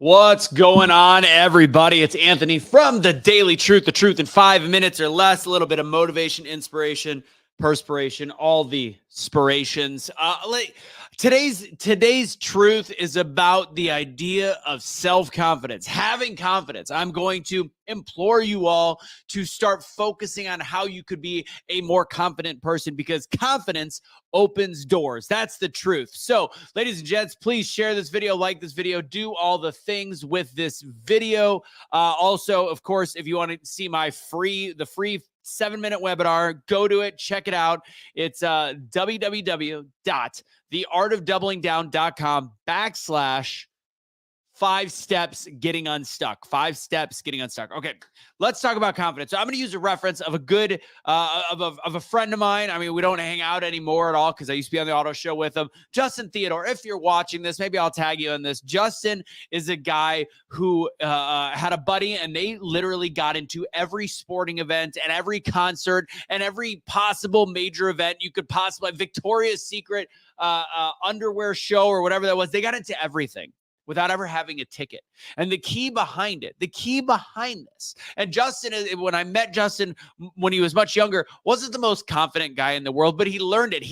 What's going on, everybody? It's Anthony from The Daily Truth, the truth in 5 minutes or less. A little bit of motivation, inspiration, perspiration, all the spirations. Today's truth is about the idea of self-confidence, having confidence. I'm going to implore you all to start focusing on how you could be a more confident person, because confidence opens doors. That's the truth. So, ladies and gents, please share this video, like this video, do all the things with this video. Also, of course, if you want to see the free 7-minute webinar, go to it, check it out. It's www.theartofdoublingdown.com/ 5 steps getting unstuck. 5 steps getting unstuck. Okay, let's talk about confidence. So I'm going to use a reference of a good of a friend of mine. I mean, we don't hang out anymore at all because I used to be on the auto show with him. Justin Theodore. If you're watching this, maybe I'll tag you in this. Justin is a guy who had a buddy, and they literally got into every sporting event and every concert and every possible major event you could possibly. Victoria's Secret underwear show or whatever that was. They got into everything without ever having a ticket. And the key behind this, and Justin, when I met Justin when he was much younger, wasn't the most confident guy in the world, but he learned it.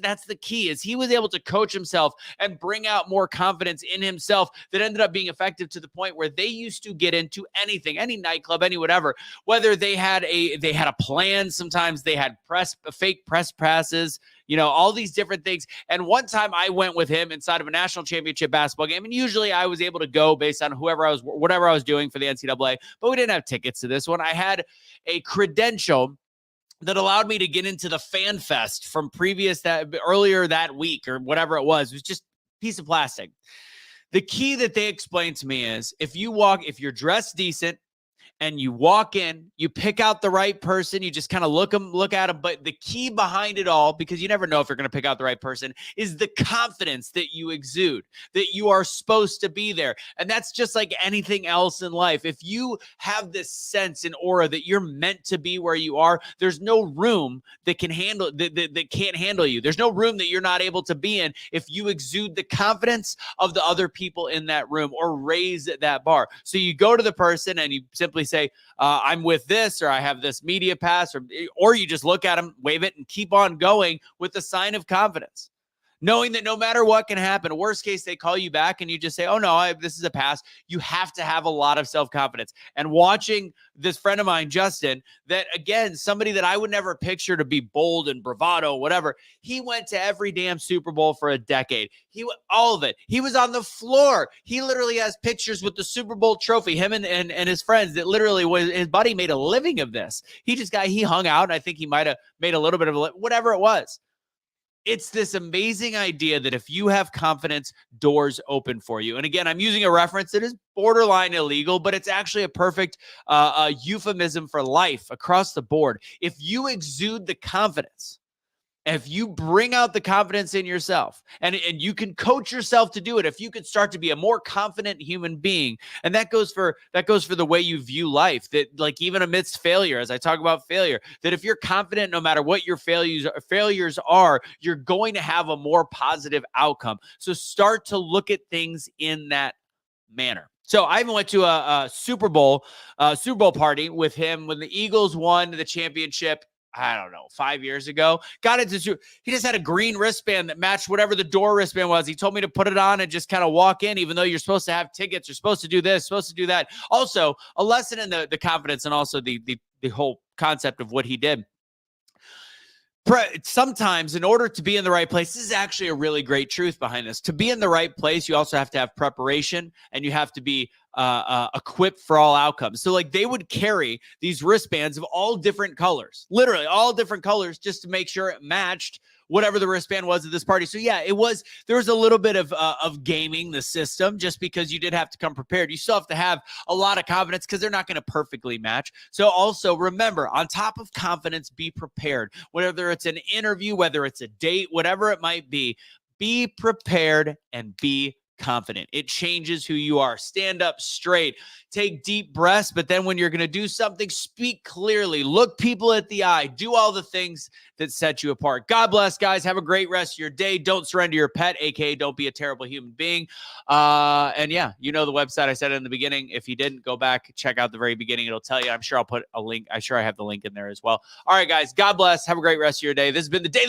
That's the key, is he was able to coach himself and bring out more confidence in himself that ended up being effective to the point where they used to get into anything, any nightclub, any whatever, whether they had a plan. Sometimes they had fake press passes, all these different things. And one time I went with him inside of a national championship basketball game. And usually I was able to go based on whatever I was doing for the NCAA, but we didn't have tickets to this one. I had a credential that allowed me to get into the Fan Fest from earlier that week or whatever it was. It was just a piece of plastic. The key that they explained to me is if you're dressed decent, and you walk in, you pick out the right person, you just kind of look at them. But the key behind it all, because you never know if you're going to pick out the right person, is the confidence that you exude, that you are supposed to be there. And that's just like anything else in life. If you have this sense and aura that you're meant to be where you are, there's no room that can't handle you. There's no room that you're not able to be in if you exude the confidence of the other people in that room or raise that bar. So you go to the person and you simply say, I'm with this, or I have this media pass, or you just look at them, wave it, and keep on going with the sign of confidence, knowing that no matter what can happen, worst case, they call you back and you just say, oh no, this is a pass. You have to have a lot of self-confidence. And watching this friend of mine, Justin, that again, somebody that I would never picture to be bold and bravado, whatever, he went to every damn Super Bowl for a decade. All of it. He was on the floor. He literally has pictures with the Super Bowl trophy, him and his friends, that literally his buddy made a living of this. He hung out, and I think he might have made a little bit of whatever it was. It's this amazing idea that if you have confidence, doors open for you. And again, I'm using a reference that is borderline illegal, but it's actually a perfect euphemism for life across the board. If you exude the confidence, if you bring out the confidence in yourself, and you can coach yourself to do it, if you could start to be a more confident human being, and that goes for the way you view life, that like even amidst failure, as I talk about failure, that if you're confident, no matter what your failures are, you're going to have a more positive outcome. So start to look at things in that manner. So I even went to a Super Bowl party with him when the Eagles won the championship. I don't know, 5 years ago, he just had a green wristband that matched whatever the door wristband was. He told me to put it on and just kind of walk in, even though you're supposed to have tickets, you're supposed to do this, supposed to do that. Also, a lesson in the confidence and also the whole concept of what he did. Sometimes in order to be in the right place, this is actually a really great truth behind this. To be in the right place, you also have to have preparation, and you have to be equipped for all outcomes. So like they would carry these wristbands of all different colors, literally all different colors, just to make sure it matched whatever the wristband was at this party. So yeah, there was a little bit of gaming the system, just because you did have to come prepared. You still have to have a lot of confidence because they're not going to perfectly match. So also remember, on top of confidence, be prepared. Whether it's an interview, whether it's a date, whatever it might be prepared and be confident. It changes who you are. Stand up straight. Take deep breaths, but then when you're going to do something, speak clearly. Look people at the eye. Do all the things that set you apart. God bless, guys. Have a great rest of your day. Don't surrender your pet, aka don't be a terrible human being. And yeah, you know the website I said in the beginning. If you didn't, go back, check out the very beginning. It'll tell you. I'm sure I'll put a link. I'm sure I have the link in there as well. All right, guys. God bless. Have a great rest of your day. This has been the Daily